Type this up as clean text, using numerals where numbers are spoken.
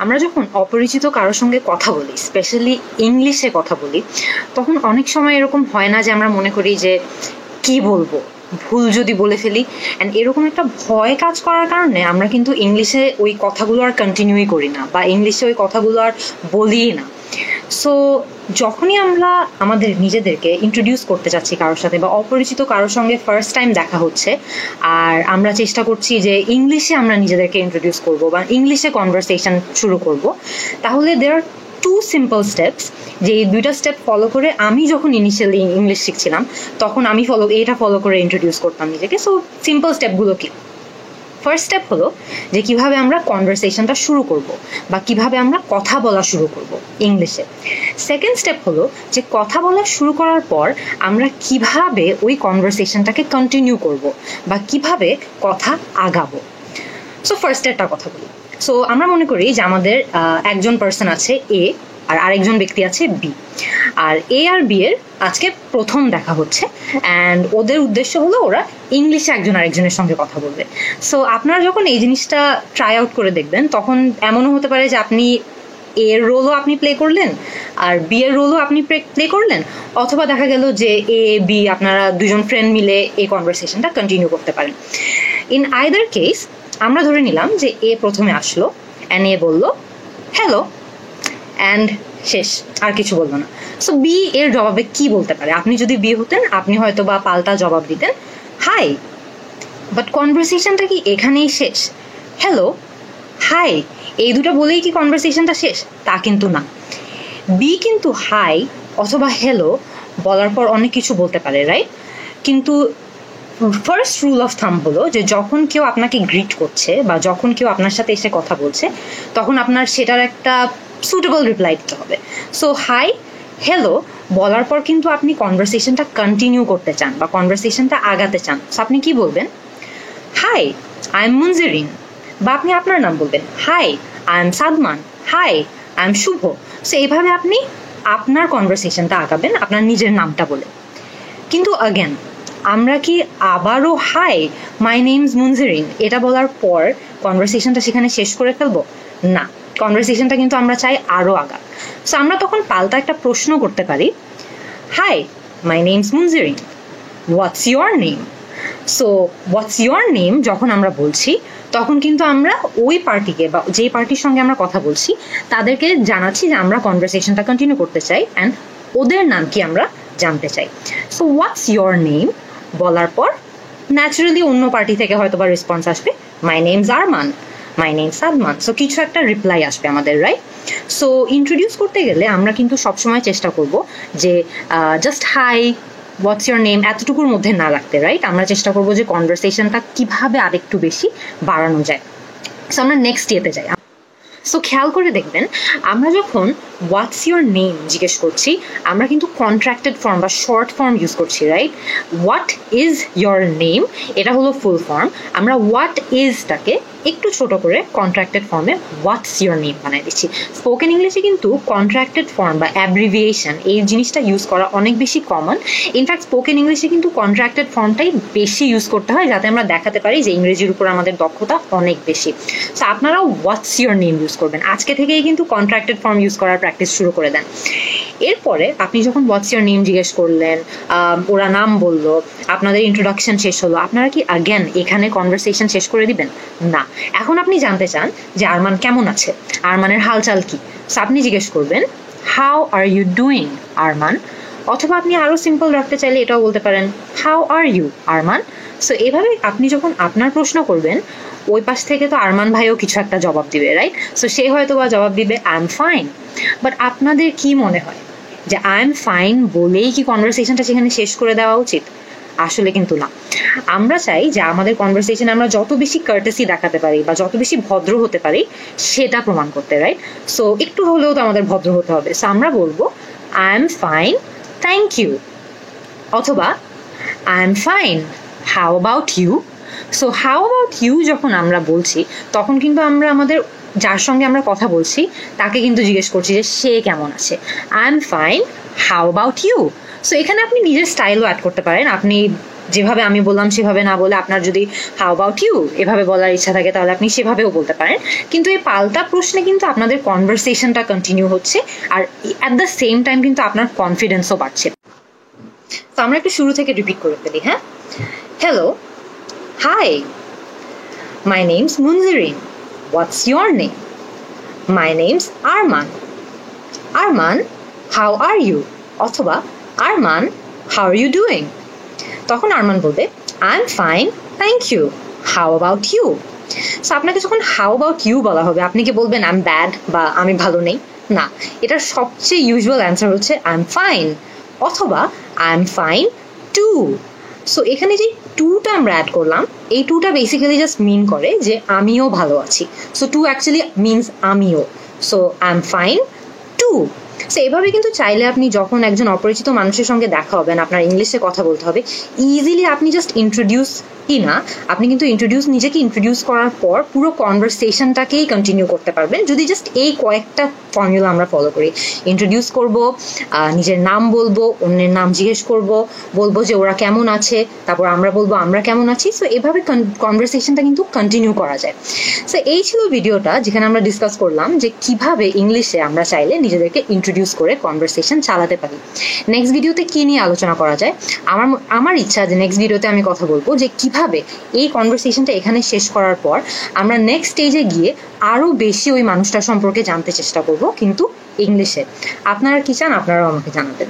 আমরা যখন অপরিচিত কারোর সঙ্গে কথা বলি, স্পেশালি ইংলিশে কথা বলি, তখন অনেক সময় এরকম হয় না যে আমরা মনে করি যে কি বলবো, ভুল যদি বলে ফেলি, অ্যান্ড এরকম একটা ভয় কাজ করার কারণে আমরা কিন্তু ইংলিশে ওই কথাগুলো আর কন্টিনিউই করি না বা ইংলিশে ওই কথাগুলো আর বলি না। সো যখনই আমরা আমাদের নিজেদেরকে ইন্ট্রোডিউস করতে চাচ্ছি কারোর সাথে বা অপরিচিত কারোর সঙ্গে ফার্স্ট টাইম দেখা হচ্ছে, আর আমরা চেষ্টা করছি যে ইংলিশে আমরা নিজেদেরকে ইন্ট্রোডিউস করব বা ইংলিশে কনভারসেশন শুরু করব, তাহলে দেয়ার আর টু সিম্পল স্টেপস, যে এই দুইটা স্টেপ ফলো করে আমি যখন ইনিশিয়ালি ইংলিশ শিখছিলাম তখন আমি এটা ফলো করে ইন্ট্রোডিউস করতাম নিজেকে। সো সিম্পল স্টেপগুলো কি? ফার্স্ট স্টেপ হলো যে কিভাবে আমরা কনভারসেশনটা শুরু করব বা কিভাবে আমরা কথা বলা শুরু করব ইংলিশে। সেকেন্ড স্টেপ হলো যে কথা বলা শুরু করার পর আমরা কিভাবে ওই কনভারসেশনটাকে কন্টিনিউ করব বা কিভাবে কথা আগাবো। সো ফার্স্ট একটা কথা বলি। সো আমরা মনে করি যে আমাদের একজন পার্সন আছে এ আর আরেকজন ব্যক্তি আছে বি, আর এ আর বি এর আজকে প্রথম দেখা হচ্ছে, অ্যান্ড ওদের উদ্দেশ্য হলো ওরা ইংলিশে একজন আরেকজনের সঙ্গে কথা বলবে। সো আপনারা যখন এই জিনিসটা ট্রাই আউট করে দেখবেন তখন এমনও হতে পারে যে আপনি এর রোলও আপনি প্লে করলেন আর বি এর রোলও আপনি প্লে করলেন, অথবা দেখা গেল যে এ বি আপনারা দুজন ফ্রেন্ড মিলে এই কনভারসেশনটা কন্টিনিউ করতে পারেন। ইন আইদার কেস আমরা ধরে নিলাম যে এ প্রথমে আসলো অ্যান্ড এ বললো হ্যালো, অ্যান্ড শেষ, আর কিছু বলবো না। সো বি এর জবাবে কি বলতে পারে? আপনি যদি বি হতেন আপনি হয়তো বা পাল্টা জবাব দিতেন হাই, বাট কনভারসেশনটা কি এখানেই শেষ? হ্যালো, হাই, এই দুটো বলেই কি কনভারসেশনটা শেষ? তা কিন্তু না। বি কিন্তু হাই অথবা হ্যালো বলার পর অনেক কিছু বলতে পারে, রাইট? কিন্তু ফার্স্ট রুল অফ থাম্ব হলো যে যখন কেউ আপনাকে গ্রিট করছে বা যখন কেউ আপনার সাথে এসে কথা বলছে তখন আপনার সেটার একটা সুটেবল রিপ্লাই দিতে হবে। সো হাই হ্যালো বলার পর কিন্তু আপনি কনভারসেশনটা কন্টিনিউ করতে চান বা কনভারসেশনটা আগাতে চান। সো আপনি কি বলবেন? হাই, আই এম মুনজিরিন, বা আপনি আপনার নাম বলবেন hi I am Sadman, hi I am Shubho. So এইভাবে আপনি আপনার কনভারসেশনটা আগাবেন আপনার নিজের নামটা বলে। কিন্তু অ্যাগেন আমরা কি আবারও হাই মাই নেমস মুনজিরিন এটা বলার পর কনভারসেশনটা সেখানে শেষ করে ফেলবো? না, কনভারসেশনটা কিন্তু আমরা চাই আরও আগা। সো আমরা তখন পাল্টা একটা প্রশ্ন করতে পারি, high my name's Munjirin, what's your name? So what's your name যখন আমরা বলছি তখন কিন্তু আমরা ওই পার্টিকে বা যেই পার্টির সঙ্গে আমরা কথা বলছি তাদেরকে জানাচ্ছি যে আমরা কনভারসেশনটা কন্টিনিউ করতে চাই অ্যান্ড ওদের নাম কি আমরা জানতে চাই। সো হোয়াটস ইউর নেম বলার পর ন্যাচারালি অন্য পার্টি থেকে হয়তো বা রেসপন্স আসবে মাই name's Arman, my name Sadman. So কিছু একটা রিপ্লাই আসবে আমাদের, রাইট? সো ইন্ট্রোডিউস করতে গেলে আমরা কিন্তু সবসময় চেষ্টা করব যে just hi what's your name এতটুকুর মধ্যে না রাখতে, রাইট? আমরা চেষ্টা করবো যে কনভারসেশনটা কিভাবে আরেকটু বেশি বাড়ানো যায়। সো আমরা নেক্সট ইয়েতে যাই। সো খেয়াল করে দেখবেন আমরা যখন হোয়াটস ইউর নেম জিজ্ঞেস করছি আমরা কিন্তু কন্ট্রাক্টেড ফর্ম বা শর্ট ফর্ম ইউজ করছি, right? What is your name এটা হলো ফুল ফর্ম, আমরা হোয়াট ইজটাকে একটু ছোট করে কন্ট্রাক্টেড ফর্মে হোয়াটস ইয়োর নেম বানাই দিচ্ছি। স্পোকেন ইংলিশে কিন্তু কন্ট্রাক্টেড ফর্ম বা অ্যাব্রিভিয়েশন এই জিনিসটা ইউজ করা অনেক বেশি কমন। ইনফ্যাক্ট স্পোকেন ইংলিশে কিন্তু কন্ট্রাক্টেড ফর্মটাই বেশি ইউজ করতে হয় যাতে আমরা দেখাতে পারি যে ইংরেজির উপর আমাদের দক্ষতা অনেক বেশি। সো আপনারাও হোয়াটস ইয়োর নেম ইউজ করবেন, আজকে থেকেই কিন্তু কন্ট্রাক্টেড ফর্ম ইউজ করার প্র্যাকটিস শুরু করে দেন। এরপরে আপনি যখন হোয়াটস ইয়োর নেম জিজ্ঞেস করলেন, ওরা নাম বললো, আপনাদের ইন্ট্রোডাকশন শেষ হলো, আপনারা কি আগেন এখানে কনভারসেশন শেষ করে দিবেন? না, এখন আপনি জানতে চান যে আরমান কেমন আছে, আরমানের হালচাল কি। সো আপনি জিজ্ঞেস করবেন how are you doing Arman, অথবা আপনি আরও সিম্পল রাখতে চাইলে এটাও বলতে পারেন how are you Arman. So এভাবে আপনি যখন আপনার প্রশ্ন করবেন ওই পাশ থেকে তো আরমান ভাইও কিছু একটা জবাব দিবে, রাইট? সো সে হয়তো বা জবাব দিবে আই এম ফাইন। বাট আপনাদের কি মনে হয় যে আই এম ফাইন বলেই কি কনভারসেশনটা সেখানে শেষ করে দেওয়া উচিত? আসলে কিন্তু না। আমরা চাই যে আমাদের কনভারসেশনে আমরা যত বেশি কার্টেসি দেখাতে পারি বা যত বেশি ভদ্র হতে পারি সেটা প্রমাণ করতে, রাইট? সো একটু হলেও তো আমাদের ভদ্র হতে হবে। সো আমরা বলবো I am fine, thank you, অথবা I am fine, how about you. So how about you যখন আমরা বলছি তখন কিন্তু আমরা আমাদের যার সঙ্গে আমরা কথা বলছি তাকে কিন্তু জিজ্ঞেস করছি যে সে কেমন আছে। I am fine, how about you. So এখানে আপনি নিজের স্টাইলও অ্যাড করতে পারেন। আপনি যেভাবে আমি বললাম সেভাবে না বলে আপনার যদি হাউ অ্যাবাউট ইউ এভাবে বলার ইচ্ছা থাকে তাহলে আপনি সেভাবেও বলতে পারেন, কিন্তু এই পাল্টা প্রশ্নে কিন্তু আপনাদের কনভারসেশনটা কন্টিনিউ হচ্ছে আর অ্যাট দ্য সেম টাইম কিন্তু আপনার কনফিডেন্সও বাড়ছে। তো আমরা একটু শুরু থেকে রিপিট করে ফেলি। হ্যাঁ, hello, hi, my name's Munjirin, what's your name? My name's Arman. Arman, how are you? অথবা Arman, how are you doing? তখন আরমান বলবে I am fine, thank you, how about you? So আপনাকে যখন হাউ অ্যাবাউট ইউ বলা হবে আপনি কি বলবেন আই এম ব্যাড বা আমি ভালো নেই? না, এটার সবচেয়ে ইউজুয়াল অ্যান্সার হচ্ছে আই এম ফাইন অথবা I am fine too. So এখানে যে টুটা আমরা অ্যাড করলাম, এই টুটা বেসিক্যালি জাস্ট মিন করে যে আমিও ভালো আছি। সো টু অ্যাকচুয়ালি মিনস আমিও। So I am fine too. So এভাবে কিন্তু চাইলে আপনি যখন একজন অপরিচিত মানুষের সঙ্গে দেখা হবেন, আপনার ইংলিশে কথা বলতে হবে, ইজিলি আপনি জাস্ট ইন্ট্রোডিউস কি না, আপনি কিন্তু নিজেকে ইন্ট্রোডিউস করার পর পুরো কনভারসেশনটাকেই কন্টিনিউ করতে পারবেন যদি জাস্ট এই কয়েকটা ফর্মুলা আমরা ফলো করি। ইন্ট্রোডিউস করব, নিজের নাম বলবো, অন্যের নাম জিজ্ঞেস করব, বলবো যে ওরা কেমন আছে, তারপর আমরা বলবো আমরা কেমন আছি। সো এভাবে কনভারসেশনটা কিন্তু কন্টিনিউ করা যায়। সো এই ছিল ভিডিওটা যেখানে আমরা ডিসকাস করলাম যে কিভাবে ইংলিশে আমরা চাইলে নিজেদেরকে ইন্ট্রোডিউস করে কনভারসেশন চালাতে পারি। নেক্সট ভিডিওতে কি নিয়ে আলোচনা করা যায়, আমার ইচ্ছা যে নেক্সট ভিডিওতে আমি কথা বলবো যে কিভাবে এই কনভারসেশনটা এখানে শেষ করার পর আমরা নেক্সট স্টেজে গিয়ে আরো বেশি ওই মানুষটার সম্পর্কে জানতে চেষ্টা করব, কিন্তু ইংলিশে। আপনারা কি চান আপনারাও আমাকে জানাবেন।